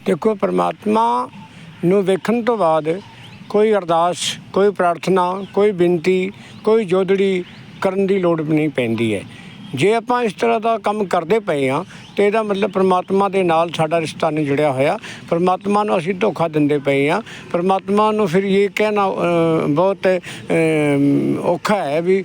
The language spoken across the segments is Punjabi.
देखो परमात्मा ਨੂੰ ਵੇਖਣ ਤੋਂ ਬਾਅਦ ਕੋਈ ਅਰਦਾਸ, ਕੋਈ ਪ੍ਰਾਰਥਨਾ, ਕੋਈ ਬੇਨਤੀ, ਕੋਈ ਜੋਦੜੀ ਕਰਨ ਦੀ ਲੋੜ ਨਹੀਂ ਪੈਂਦੀ ਹੈ। ਜੇ ਆਪਾਂ ਇਸ ਤਰ੍ਹਾਂ ਦਾ ਕੰਮ ਕਰਦੇ ਪਏ ਹਾਂ ਤਾਂ ਇਹਦਾ ਮਤਲਬ ਪਰਮਾਤਮਾ ਦੇ ਨਾਲ ਸਾਡਾ ਰਿਸ਼ਤਾ ਨਹੀਂ ਜੁੜਿਆ ਹੋਇਆ। ਪਰਮਾਤਮਾ ਨੂੰ ਅਸੀਂ ਧੋਖਾ ਦਿੰਦੇ ਪਏ ਹਾਂ। ਪਰਮਾਤਮਾ ਨੂੰ ਫਿਰ ਇਹ ਕਹਿਣਾ ਬਹੁਤ ਔਖਾ ਹੈ ਵੀ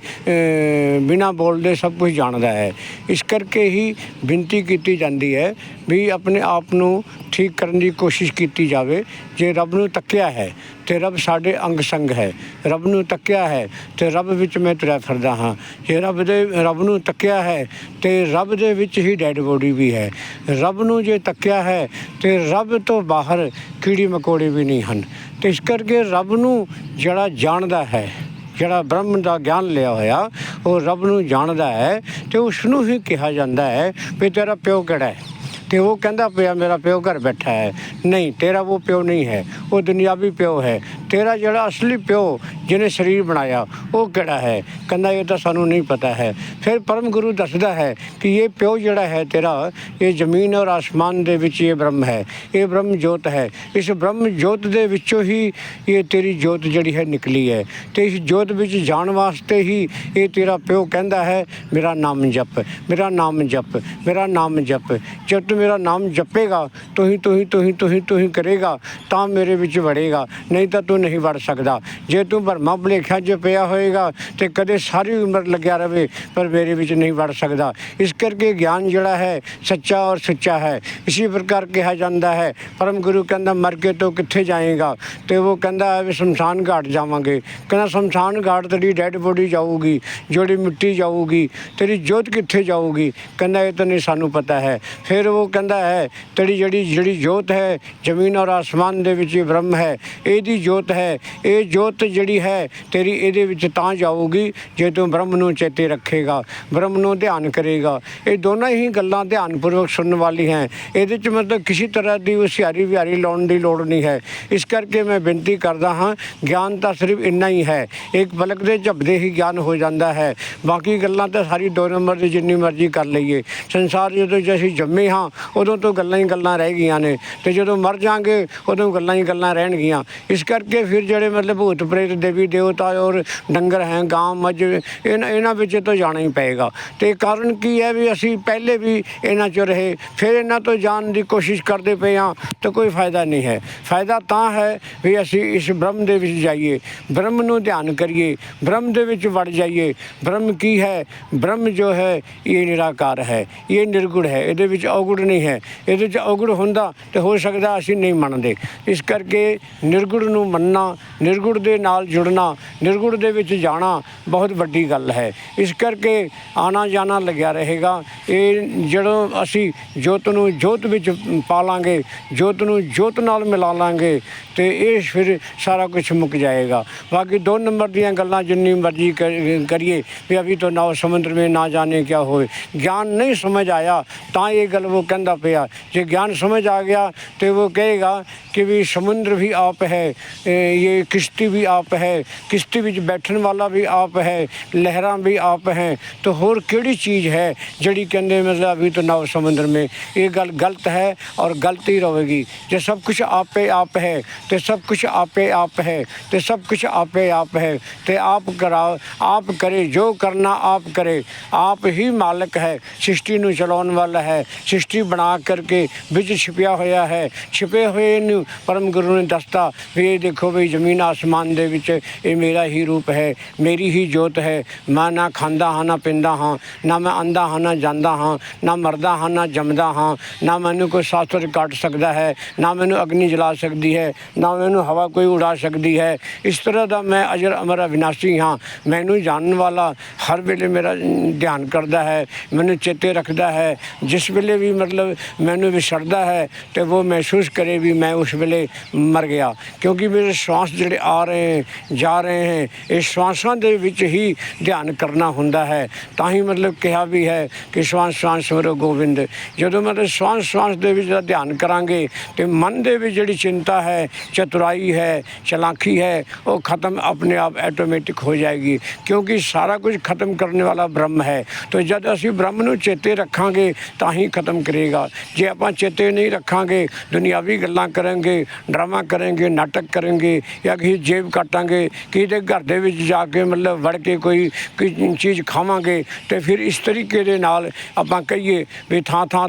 ਬਿਨਾਂ ਬੋਲਦੇ ਸਭ ਕੁਝ ਜਾਣਦਾ ਹੈ। ਇਸ ਕਰਕੇ ਹੀ ਬੇਨਤੀ ਕੀਤੀ ਜਾਂਦੀ ਹੈ ਵੀ ਆਪਣੇ ਆਪ ਨੂੰ ਠੀਕ ਕਰਨ ਦੀ ਕੋਸ਼ਿਸ਼ ਕੀਤੀ ਜਾਵੇ। ਜੇ ਰੱਬ ਨੂੰ ਤੱਕਿਆ ਹੈ ਅਤੇ ਰੱਬ ਸਾਡੇ ਅੰਗ ਸੰਗ ਹੈ। ਰੱਬ ਨੂੰ ਤੱਕਿਆ ਹੈ ਅਤੇ ਰੱਬ ਵਿੱਚ ਮੈਂ ਤੁਰਿਆ ਫਿਰਦਾ ਹਾਂ। ਜੇ ਰੱਬ ਨੂੰ ਤੱਕਿਆ ਹੈ ਅਤੇ ਰੱਬ ਦੇ ਵਿੱਚ ਹੀ ਡੈਡ ਬੋਡੀ ਵੀ ਹੈ। ਰੱਬ ਨੂੰ ਜੇ ਤੱਕਿਆ ਹੈ ਅਤੇ ਰੱਬ ਤੋਂ ਬਾਹਰ ਕੀੜੀ ਮਕੌੜੇ ਵੀ ਨਹੀਂ ਹਨ। ਅਤੇ ਇਸ ਕਰਕੇ ਰੱਬ ਨੂੰ ਜਿਹੜਾ ਜਾਣਦਾ ਹੈ, ਜਿਹੜਾ ਬ੍ਰਹਮ ਦਾ ਗਿਆਨ ਲਿਆ ਹੋਇਆ, ਉਹ ਰੱਬ ਨੂੰ ਜਾਣਦਾ ਹੈ ਅਤੇ ਉਸ ਨੂੰ ਹੀ ਕਿਹਾ ਜਾਂਦਾ ਹੈ ਵੀ ਤੇਰਾ ਪਿਓ ਕਿਹੜਾ ਹੈ। ਅਤੇ ਉਹ ਕਹਿੰਦਾ ਪਿਆ ਮੇਰਾ ਪਿਓ ਘਰ ਬੈਠਾ ਹੈ। ਨਹੀਂ, ਤੇਰਾ ਉਹ ਪਿਓ ਨਹੀਂ ਹੈ, ਉਹ ਦੁਨਿਆਵੀ ਪਿਓ ਹੈ। ਤੇਰਾ ਜਿਹੜਾ ਅਸਲੀ ਪਿਓ ਜਿਹਨੇ ਸਰੀਰ ਬਣਾਇਆ ਉਹ ਕਿਹੜਾ ਹੈ? ਕਹਿੰਦਾ ਇਹ ਤਾਂ ਸਾਨੂੰ ਨਹੀਂ ਪਤਾ ਹੈ। ਫਿਰ ਪਰਮ ਗੁਰੂ ਦੱਸਦਾ ਹੈ ਕਿ ਇਹ ਪਿਓ ਜਿਹੜਾ ਹੈ ਤੇਰਾ, ਇਹ ਜ਼ਮੀਨ ਔਰ ਆਸਮਾਨ ਦੇ ਵਿੱਚ ਇਹ ਬ੍ਰਹਮ ਹੈ, ਇਹ ਬ੍ਰਹਮ ਜੋਤ ਹੈ। ਇਸ ਬ੍ਰਹਮ ਜੋਤ ਦੇ ਵਿੱਚੋਂ ਹੀ ਇਹ ਤੇਰੀ ਜੋਤ ਜਿਹੜੀ ਹੈ ਨਿਕਲੀ ਹੈ ਅਤੇ ਇਸ ਜੋਤ ਵਿੱਚ ਜਾਣ ਵਾਸਤੇ ਹੀ ਇਹ ਤੇਰਾ ਪਿਓ ਕਹਿੰਦਾ ਹੈ ਮੇਰਾ ਨਾਮ ਜਪ, ਮੇਰਾ ਨਾਮ ਜਪ, ਮੇਰਾ ਨਾਮ ਜਪ। ਜਦ ਤੂੰ ਮੇਰਾ ਨਾਮ ਜਪੇਗਾ, ਤੂੰ ਹੀ ਕਰੇਗਾ ਤਾਂ ਮੇਰੇ ਵਿੱਚ ਵੜੇਗਾ, ਨਹੀਂ ਤਾਂ ਤੂੰ ਨਹੀਂ ਵੜ ਸਕਦਾ। ਜੇ ਤੂੰ ਭਰਮਾਂ ਭੁਲੇਖਿਆਂ 'ਚ ਪਿਆ ਹੋਏਗਾ ਅਤੇ ਕਦੇ ਸਾਰੀ ਉਮਰ ਲੱਗਿਆ ਰਹੇ ਪਰ ਮੇਰੇ ਵਿੱਚ ਨਹੀਂ ਵੜ ਸਕਦਾ। ਇਸ ਕਰਕੇ ਗਿਆਨ ਜਿਹੜਾ ਹੈ ਸੱਚਾ ਔਰ ਸੁੱਚਾ ਹੈ। ਇਸੇ ਪ੍ਰਕਾਰ ਕਿਹਾ ਜਾਂਦਾ ਹੈ। ਪਰਮ ਗੁਰੂ ਕਹਿੰਦਾ ਮਰ ਕੇ ਤੋਂ ਕਿੱਥੇ ਜਾਏਗਾ? ਅਤੇ ਉਹ ਕਹਿੰਦਾ ਵੀ ਸ਼ਮਸ਼ਾਨ ਘਾਟ ਜਾਵਾਂਗੇ। ਕਹਿੰਦਾ ਸ਼ਮਸ਼ਾਨ ਘਾਟ ਤੇਰੀ ਡੈਡ ਬੋਡੀ ਜਾਊਗੀ, ਜਿਹੜੀ ਮਿੱਟੀ ਜਾਊਗੀ, ਤੇਰੀ ਜੋਤ ਕਿੱਥੇ ਜਾਊਗੀ? ਕਹਿੰਦਾ ਇਹ ਤਾਂ ਨਹੀਂ ਸਾਨੂੰ ਪਤਾ ਹੈ। ਫਿਰ ਉਹ ਕਹਿੰਦਾ ਹੈ ਤੇਰੀ ਜਿਹੜੀ ਜੋਤ ਹੈ ਜ਼ਮੀਨ ਔਰ ਆਸਮਾਨ ਦੇ ਵਿੱਚ ਬ੍ਰਹਮ ਹੈ, ਇਹਦੀ ਜੋਤ ਹੈ। ਇਹ ਜੋਤ ਜਿਹੜੀ ਹੈ ਤੇਰੀ ਇਹਦੇ ਵਿੱਚ ਤਾਂ ਜਾਊਗੀ ਜੇ ਤੂੰ ਬ੍ਰਹਮ ਨੂੰ ਚੇਤੇ ਰੱਖੇਗਾ, ਬ੍ਰਹਮ ਨੂੰ ਧਿਆਨ ਕਰੇਗਾ। ਇਹ ਦੋਨਾਂ ਹੀ ਗੱਲਾਂ ਧਿਆਨਪੂਰਵਕ ਸੁਣਨ ਵਾਲੀ ਹੈ। ਇਹਦੇ 'ਚ ਮਤਲਬ ਕਿਸੇ ਤਰ੍ਹਾਂ ਦੀ ਹੁਸ਼ਿਆਰੀ ਵਿਹਾਰੀ ਲਾਉਣ ਦੀ ਲੋੜ ਨਹੀਂ ਹੈ। ਇਸ ਕਰਕੇ ਮੈਂ ਬੇਨਤੀ ਕਰਦਾ ਹਾਂ, ਗਿਆਨ ਤਾਂ ਸਿਰਫ ਇੰਨਾ ਹੀ ਹੈ, ਇੱਕ ਪਲਕ ਦੇ ਝਪਦੇ ਹੀ ਗਿਆਨ ਹੋ ਜਾਂਦਾ ਹੈ। ਬਾਕੀ ਗੱਲਾਂ ਤਾਂ ਸਾਰੀ 2 ਨੰਬਰ ਦੀ ਜਿੰਨੀ ਮਰਜ਼ੀ ਕਰ ਲਈਏ। ਸੰਸਾਰ ਜਦੋਂ ਅਸੀਂ ਜੰਮੇ ਹਾਂ ਉਦੋਂ ਤੋਂ ਗੱਲਾਂ ਹੀ ਗੱਲਾਂ ਰਹਿ ਗਈਆਂ ਨੇ ਅਤੇ ਜਦੋਂ ਮਰ ਜਾਵਾਂਗੇ ਉਦੋਂ ਗੱਲਾਂ ਹੀ ਗੱਲਾਂ ਰਹਿਣਗੀਆਂ। ਇਸ ਕਰਕੇ ਫਿਰ ਜਿਹੜੇ ਮਤਲਬ ਭੂਤ ਪ੍ਰੇਤ, ਦੇਵੀ ਦੇਵਤਾ ਔਰ ਡੰਗਰ ਹੈ, ਗਾਂ ਮੱਝ, ਇਹਨਾਂ ਵਿੱਚ ਤਾਂ ਜਾਣਾ ਹੀ ਪਏਗਾ। ਅਤੇ ਕਾਰਨ ਕੀ ਹੈ ਵੀ ਅਸੀਂ ਪਹਿਲੇ ਵੀ ਇਹਨਾਂ 'ਚ ਰਹੇ, ਫਿਰ ਇਹਨਾਂ ਤੋਂ ਜਾਣ ਦੀ ਕੋਸ਼ਿਸ਼ ਕਰਦੇ ਪਏ ਹਾਂ ਤਾਂ ਕੋਈ ਫਾਇਦਾ ਨਹੀਂ ਹੈ। ਫਾਇਦਾ ਤਾਂ ਹੈ ਵੀ ਅਸੀਂ ਇਸ ਬ੍ਰਹਮ ਦੇ ਵਿੱਚ ਜਾਈਏ, ਬ੍ਰਹਮ ਨੂੰ ਧਿਆਨ ਕਰੀਏ, ਬ੍ਰਹਮ ਦੇ ਵਿੱਚ ਵੜ ਜਾਈਏ। ਬ੍ਰਹਮ ਕੀ ਹੈ? ਬ੍ਰਹਮ ਜੋ ਹੈ ਇਹ ਨਿਰਾਕਾਰ ਹੈ, ਇਹ ਨਿਰਗੁਣ ਹੈ, ਇਹਦੇ ਵਿੱਚ ਔਗੁਣ ਨਹੀਂ ਹੈ। ਇਹਦੇ 'ਚ ਔਗੁਣ ਹੁੰਦਾ ਤਾਂ ਹੋ ਸਕਦਾ ਅਸੀਂ ਨਹੀਂ ਮੰਨਦੇ। ਇਸ ਕਰਕੇ ਨਿਰਗੁਣ ਨੂੰ ਮੰਨਣਾ, ਨਿਰਗੁਣ ਦੇ ਨਾਲ ਜੁੜਨਾ, ਨਿਰਗੁਣ ਦੇ ਵਿੱਚ ਜਾਣਾ ਬਹੁਤ ਵੱਡੀ ਗੱਲ ਹੈ। ਇਸ ਕਰਕੇ ਆਉਣਾ ਜਾਣਾ ਲੱਗਿਆ ਰਹੇਗਾ। ਇਹ ਜਦੋਂ ਅਸੀਂ ਜੋਤ ਨੂੰ ਜੋਤ ਵਿੱਚ ਪਾ ਲਾਂਗੇ, ਜੋਤ ਨੂੰ ਜੋਤ ਨਾਲ ਮਿਲਾ ਲਾਂਗੇ ਅਤੇ ਇਹ ਫਿਰ ਸਾਰਾ ਕੁਛ ਮੁੱਕ ਜਾਏਗਾ। ਬਾਕੀ 2 ਨੰਬਰ ਦੀਆਂ ਗੱਲਾਂ ਜਿੰਨੀ ਮਰਜ਼ੀ ਕਰੀਏ ਵੀ ਅਭੀ ਤੋਂ ਨਾਵ ਸਮੁੰਦਰ में ना जाने क्या होए। ਗਿਆਨ ਨਹੀਂ ਸਮਝ ਆਇਆ ਤਾਂ ਇਹ ਗੱਲ ਉਹ ਕਹਿੰਦਾ ਪਿਆ। ਜੇ ਗਿਆਨ समझ आ गया तो वो कहेगा कि भी समुद्र भी आप है, ये किश्ती भी आप है, किश्ती ਵਿੱਚ ਬੈਠਣ ਵਾਲਾ ਵੀ ਆਪ ਹੈ, ਲਹਿਰਾਂ ਵੀ ਆਪ ਹੈ। तो ਹੋਰ ਕਿਹੜੀ ਚੀਜ਼ ਹੈ ਜਿਹੜੀ ਕਹਿੰਦੇ ਮਤਲਬ ਅਭੀ ਤੋਂ ਨਾਵ ਸਮੁੰਦਰ में। ਇਹ ਗੱਲ ਗਲਤ ਹੈ ਔਰ ਗਲਤ ਹੀ ਰਹੇਗੀ। ਜੇ ਸਭ ਕੁਛ ਆਪੇ ਆਪ ਹੈ ਅਤੇ ਸਭ ਕੁਛ ਆਪੇ ਆਪ ਹੈ ਅਤੇ ਸਭ ਕੁਛ ਆਪੇ ਆਪ ਹੈ ਅਤੇ ਆਪ ਕਰਾਓ, ਆਪ ਕਰੇ, ਜੋ ਕਰਨਾ ਆਪ ਕਰੇ। ਆਪ ਹੀ ਮਾਲਕ ਹੈ, ਸ੍ਰਿਸ਼ਟੀ ਨੂੰ ਚਲਾਉਣ ਵਾਲਾ ਹੈ। ਸ੍ਰਿਸ਼ਟੀ ਬਣਾ ਕਰਕੇ ਵਿੱਚ ਛਿਪਿਆ ਹੋਇਆ ਹੈ। ਛਿਪੇ ਹੋਏ ਨੂੰ ਪਰਮ ਗੁਰੂ ਨੇ ਦੱਸਤਾ ਵੀ ਇਹ ਦੇਖੋ ਵੀ ਜ਼ਮੀਨ ਆਸਮਾਨ ਦੇ ਵਿੱਚ ਇਹ ਮੇਰਾ ਹੀ ਰੂਪ ਹੈ, ਮੇਰੀ ਹੀ ਜੋਤ ਹੈ। ਮੈਂ ਨਾ ਖਾਂਦਾ ਹਾਂ ਨਾ ਪੀਂਦਾ ਹਾਂ, ਨਾ ਮੈਂ ਆਉਂਦਾ ਹਾਂ ਨਾ ਜਾਂਦਾ ਹਾਂ, ਨਾ ਮਰਦਾ ਹਾਂ ਨਾ ਜੰਮਦਾ ਹਾਂ, ਨਾ ਮੈਨੂੰ ਕੋਈ ਸ਼ਾਸਤਰ ਕੱਟ ਸਕਦਾ ਹੈ, ਨਾ ਮੈਨੂੰ ਅਗਨੀ ਜਲਾ ਸਕਦੀ ਹੈ, ਨਾ ਮੈਨੂੰ ਹਵਾ ਕੋਈ ਉਡਾ ਸਕਦੀ ਹੈ। ਇਸ ਤਰ੍ਹਾਂ ਦਾ ਮੈਂ ਅਜਰ ਅਮਰ ਅਵਿਨਾਸ਼ੀ ਹਾਂ। ਮੈਨੂੰ ਜਾਣਨ ਵਾਲਾ ਹਰ ਵੇਲੇ ਮੇਰਾ ਧਿਆਨ ਕਰਦਾ ਹੈ, ਮੈਨੂੰ ਚੇਤੇ ਰੱਖਦਾ ਹੈ। ਜਿਸ ਵੇਲੇ ਵੀ ਮਤਲਬ ਮੈਨੂੰ ਵਿਛੜਦਾ ਹੈ ਅਤੇ ਉਹ ਮਹਿਸੂਸ ਕਰੇ ਵੀ ਮੈਂ ਉਸ ਵੇਲੇ ਮਰ ਗਿਆ, ਕਿਉਂਕਿ ਮੇਰੇ श्वास ਜਿਹੜੇ ਆ ਰਹੇ ਹੈ ਜਾ ਰਹੇ ਹੈ ਇਹ श्वासां ਦੇ ਵਿੱਚ ਹੀ ਧਿਆਨ ਕਰਨਾ ਹੁੰਦਾ ਹੈ। ਤਾਂ ਹੀ ਮਤਲਬ ਕਿਹਾ ਵੀ ਹੈ ਕਿ श्वास श्वास ਸਿਮਰੋ ਗੋਬਿੰਦ। ਜਦੋਂ ਮਤਲਬ श्वास ਦੇ ਵਿੱਚ ਧਿਆਨ ਕਰਾਂਗੇ ਤੇ ਮਨ ਦੇ ਵਿੱਚ ਜਿਹੜੀ ਚਿੰਤਾ ਹੈ, ਚਤੁਰਾਈ ਹੈ, ਚਲਾਕੀ ਹੈ, ਉਹ ਖਤਮ ਆਪਣੇ ਆਪ ਐਟੋਮੈਟਿਕ ਹੋ ਜਾਏਗੀ, ਕਿਉਂਕਿ ਸਾਰਾ ਕੁਝ ਖਤਮ ਕਰਨ ਵਾਲਾ ਬ੍ਰਹਮ ਹੈ। ਤਾਂ ਜਦ ਅਸੀਂ ਬ੍ਰਹਮ ਨੂੰ ਚੇਤੇ ਰੱਖਾਂਗੇ ਤਾਂ ਹੀ ਖਤਮ ਕਰੇਗਾ। ਜੇ ਆਪਾਂ ਚੇਤੇ ਨਹੀਂ ਰੱਖਾਂਗੇ, ਦੁਨਿਆਵੀ ਗੱਲਾਂ ਕਰਾਂਗੇ, ਡਰਾਮਾ ਕਰਾਂਗੇ, ਨਾਟਕ ਕਰਾਂਗੇ, ਜਾਂ ਕਿਸੇ ਜੇਬ ਕੱਟਾਂਗੇ, ਕਿਸੇ ਘਰ ਦੇ ਵਿੱਚ ਜਾ ਕੇ ਮਤਲਬ ਵੜ ਕੇ ਕੋਈ ਚੀਜ਼ ਖਾਵਾਂਗੇ, ਤੇ ਫਿਰ ਇਸ ਤਰੀਕੇ ਦੇ ਨਾਲ ਆਪਾਂ ਕਹੀਏ ਵੀ ਥਾਂ ਥਾਂ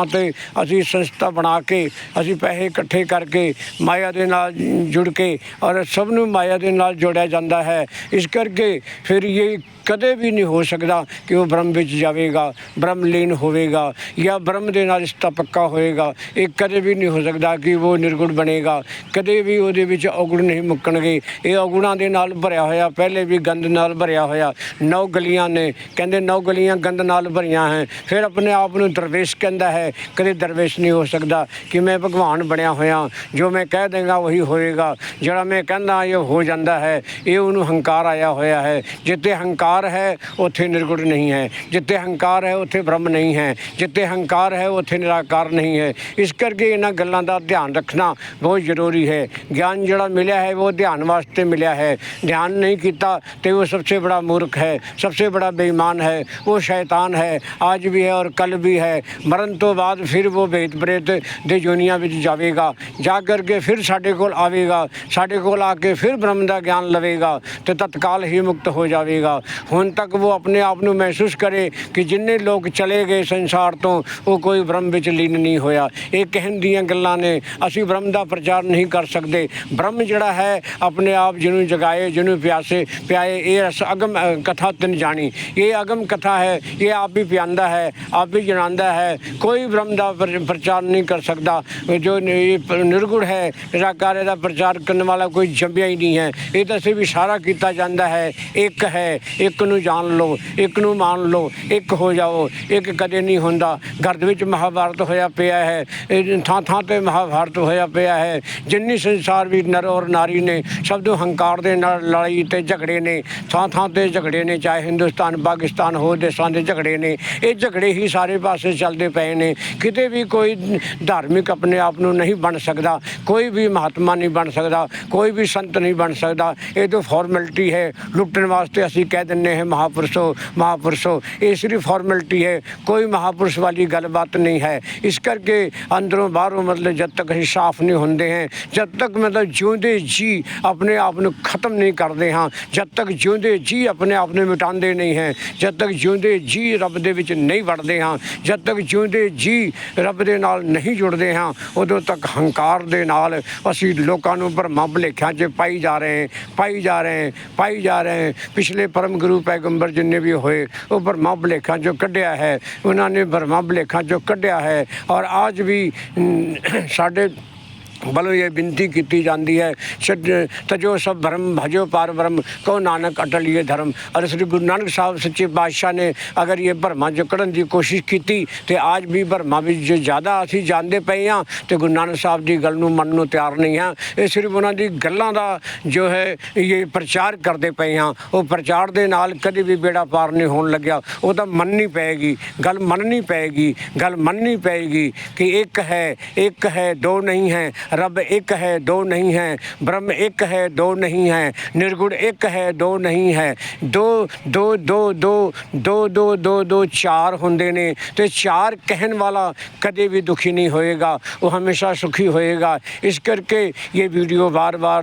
'ਤੇ ਅਸੀਂ ਸੰਸਥਾ ਬਣਾ ਕੇ ਅਸੀਂ ਪੈਸੇ ਇਕੱਠੇ ਕਰਕੇ ਮਾਇਆ ਦੇ ਨਾਲ ਜੁੜ ਕੇ, ਔਰ ਸਭ ਨੂੰ ਮਾਇਆ ਦੇ ਨਾਲ ਜੋੜਿਆ ਜਾਂਦਾ ਹੈ। ਇਸ ਕਰਕੇ ਫਿਰ ਇਹ ਕਦੇ ਵੀ ਨਹੀਂ ਹੋ ਸਕਦਾ ਕਿ ਉਹ ਬ੍ਰਹਮ ਵਿੱਚ ਜਾਵੇਗਾ, ਬ੍ਰਹਮ ਲੀਨ ਹੋਵੇਗਾ ਜਾਂ ਬ੍ਰਹਮ ਦੇ ਨਾਲ ਰਿਸ਼ਤਾ ਪੱਕਾ ਹੋਏਗਾ। ਇਹ ਕਦੇ ਵੀ ਨਹੀਂ ਹੋ ਸਕਦਾ ਕਿ ਉਹ ਨਿਰਗੁਣ ਬਣੇਗਾ। ਕਦੇ ਵੀ ਉਹਦੇ ਵਿੱਚ ਔਗੁਣ ਨਹੀਂ ਮੁੱਕਣਗੇ। ਇਹ ਔਗੁਣਾਂ ਦੇ ਨਾਲ ਭਰਿਆ ਹੋਇਆ, ਪਹਿਲੇ ਵੀ ਗੰਦ ਨਾਲ ਭਰਿਆ ਹੋਇਆ 9 ਗਲੀਆਂ ਨੇ, ਕਹਿੰਦੇ 9 ਗਲੀਆਂ ਗੰਦ ਨਾਲ ਭਰੀਆਂ ਹੈ। ਫਿਰ ਆਪਣੇ ਆਪ ਨੂੰ ਦਰਵੇਸ਼ ਕਹਿੰਦਾ ਹੈ। ਕਦੇ ਦਰਵੇਸ਼ ਨਹੀਂ ਹੋ ਸਕਦਾ ਕਿ ਮੈਂ ਭਗਵਾਨ ਬਣਿਆ ਹੋਇਆ, ਜੋ ਮੈਂ ਕਹਿ ਦੇਂਗਾ ਉਹੀ ਹੋਏਗਾ, ਜਿਹੜਾ ਮੈਂ ਕਹਿੰਦਾ ਇਹ ਹੋ ਜਾਂਦਾ ਹੈ। ਇਹ ਉਹਨੂੰ ਹੰਕਾਰ ਆਇਆ ਹੋਇਆ ਹੈ। ਜਿੱਥੇ ਹੰਕਾਰ ਹੈ ਉੱਥੇ ਨਿਰਗੁਣ ਨਹੀਂ ਹੈ, ਜਿੱਥੇ ਹੰਕਾਰ ਹੈ ਉੱਥੇ ਬ੍ਰਹਮ ਨਹੀਂ ਹੈ, ਜਿੱਥੇ ਹੰਕਾਰ ਹੈ ਉੱਥੇ ਨਿਰਾਕਾਰ ਨਹੀਂ ਹੈ। ਇਸ ਕਰਕੇ ਇਹਨਾਂ ਗੱਲਾਂ ਦਾ ਧਿਆਨ ਰੱਖਣਾ ਬਹੁਤ ਜ਼ਰੂਰੀ ਹੈ। ਗਿਆਨ ਜਿਹੜਾ ਮਿਲਿਆ ਹੈ ਉਹ ਧਿਆਨ ਵਾਸਤੇ ਮਿਲਿਆ ਹੈ। ਧਿਆਨ ਨਹੀਂ ਕੀਤਾ तो वो सबसे बड़ा मूर्ख है, सबसे बड़ा बेईमान है, वो शैतान है, आज भी है और कल भी है। मरण तो बाद फिर वो भेत प्रेत दे दुनिया में जावेगा, जा करके फिर साढ़े कोल आवेगा, साढ़े कोल आके फिर ब्रह्म का ज्ञान लवेगा तो तत्काल ही मुक्त हो जाएगा। हुण तक वो अपने आप ਨੂੰ महसूस करे कि जिन्ने लोग चले गए संसार तो वो कोई ब्रह्म विच लीन नहीं होया। ये कहन दीयां गल्लां ने, असीं ब्रह्म का प्रचार नहीं कर सकते। ब्रह्म जिहड़ा है अपने आप जिन्हों जगाए, जिन्हों प्यासे प्याए, ये रस अगम कथा तिन जानी, ये अगम कथा है, ये आप भी पियांदा है, आप भी जनांदा है। कोई ब्रह्म का प्रचार नहीं कर सकता। जो निर्गुण है निराकार का प्रचार करने वाला कोई जम्मिया ही नहीं है। ये तो सिर्फ इशारा किया जाता है, एक है, एक नूं जान लो, एक नूं मान लो, एक हो जाओ। एक कदे नहीं होंदा। घर दे विच महाभारत होया पिया है, थां थां ते महाभारत होया पिया है। जिन्नी संसार भी नर और नारी ने सब तो हंकार दे नाल लड़ाई ते झगड़े ने, थां थां ते झगड़े ने, चाहे हिंदुस्तान पाकिस्तान हो देशां दे झगड़े ने। ये झगड़े ही सारे पासे चलते पे ने। किते भी कोई धार्मिक अपने आप नूं नहीं बन सकता, कोई भी महात्मा नहीं बन सकता, कोई भी संत नहीं बन सकता। ये तो फॉर्मेलिटी है, लुटन वास्ते असीं कह दिंदे हैं महापुरुषो महापुरुषो। ये सिर्फ फॉर्मेलिटी है, कोई महापुरुष वाली गलबात नहीं है। इस करके अंदरों बाहरों मतलब जब तक असीं साफ नहीं होंदे हैं, जब तक मतलब जिउंदे जी अपने आप नूं खत्म नहीं करते हाँ, जब तक जिउंदे जी अपने आप नूं मिटांदे नहीं हैं, जब तक जिउंदे जी रब दे विच नहीं वड़दे हाँ, जब तक जिउंदे जी रब दे नाल नहीं जुड़ते हाँ, उदों तक हंकार दे नाल असीं लोकां नूं भरमां भुलेखिਆਂ 'ਚ पाई जा रहे हैं, पाई जा रहे हैं, पाई जा रहे हैं। पिछले परम गुरु पैगंबर जिन्ने भी होए वो भरमां भुलेखिਆਂ 'ਚੋਂ कढ़िया है, उन्होंने भरमां भुलेखिਆਂ 'ਚੋਂ कढ़िया है। और आज भी साढ़े बलो ये बिनती की जाती है, तजो सब भरम भजो पार ब्रह्म कहो नानक अटल ये धर्म। और श्री गुरु नानक साहब सच्चे बादशाह ने अगर ये भरमा जो कढ़न की कोशिश की तो आज भी भरमा भी जो ज़्यादा असीं जानते पे हाँ, तो गुरु नानक साहब की गल नूं मनन नूं तैयार नहीं हाँ। ये सिर्फ उन्होंने गल्लां दा जो है ये प्रचार करते पे हाँ, वो प्रचार दे नाल कभी भी बेड़ा पार नहीं होने लग्या। वो तो मननी पेगी, गल मननी पेगी, गल मननी पेगी कि एक है दो नहीं है, रब एक है दो नहीं है, ब्रह्म एक है दो नहीं है, निर्गुण एक है दो नहीं है। दो दो दो दो दो दो दो दो चार होंदे ने, तो चार कहन वाला कदे भी दुखी नहीं होएगा, वो हमेशा सुखी होएगा। इस करके ये वीडियो बार बार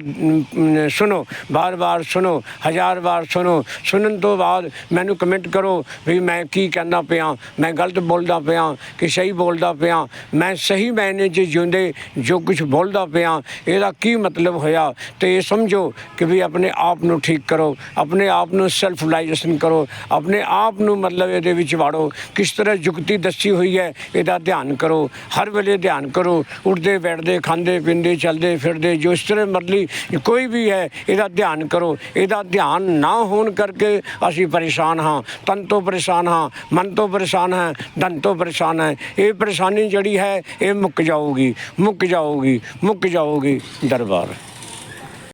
सुनो, बार बार सुनो, 1000 बार सुनो। सुनन तो बाद मैनू कमेंट करो भी मैं की कहना पिया, मैं गलत बोलदा पिया कि सही बोलदा पिया। मैं सही मैंने जो जिंदे जो कुछ बोलदा पिया ਇਹਦਾ ਕੀ मतलब होया, तो ये समझो कि भी अपने आप ਨੂੰ ठीक करो, अपने आप ਨੂੰ सेल्फ रिलाइजेशन करो, अपने आप ਨੂੰ मतलब ਇਹਦੇ ਵਿੱਚ ਵਾੜੋ। किस तरह जुगती दसी हुई है ਇਹਦਾ ध्यान करो, हर वेले ध्यान करो। उठते बैठते खाते पीते चलते फिरते जो इस तरह मतलब कोई भी है ਇਹਦਾ ध्यान करो। ਇਹਦਾ ध्यान ना होने करके असीं परेशान हाँ, तन तो परेशान हाँ, मन तो परेशान है, धन तो परेशान है। ये परेशानी जड़ी है ये मुक जाओगी, मुक जाओगी, मुक जाओगी दरबार।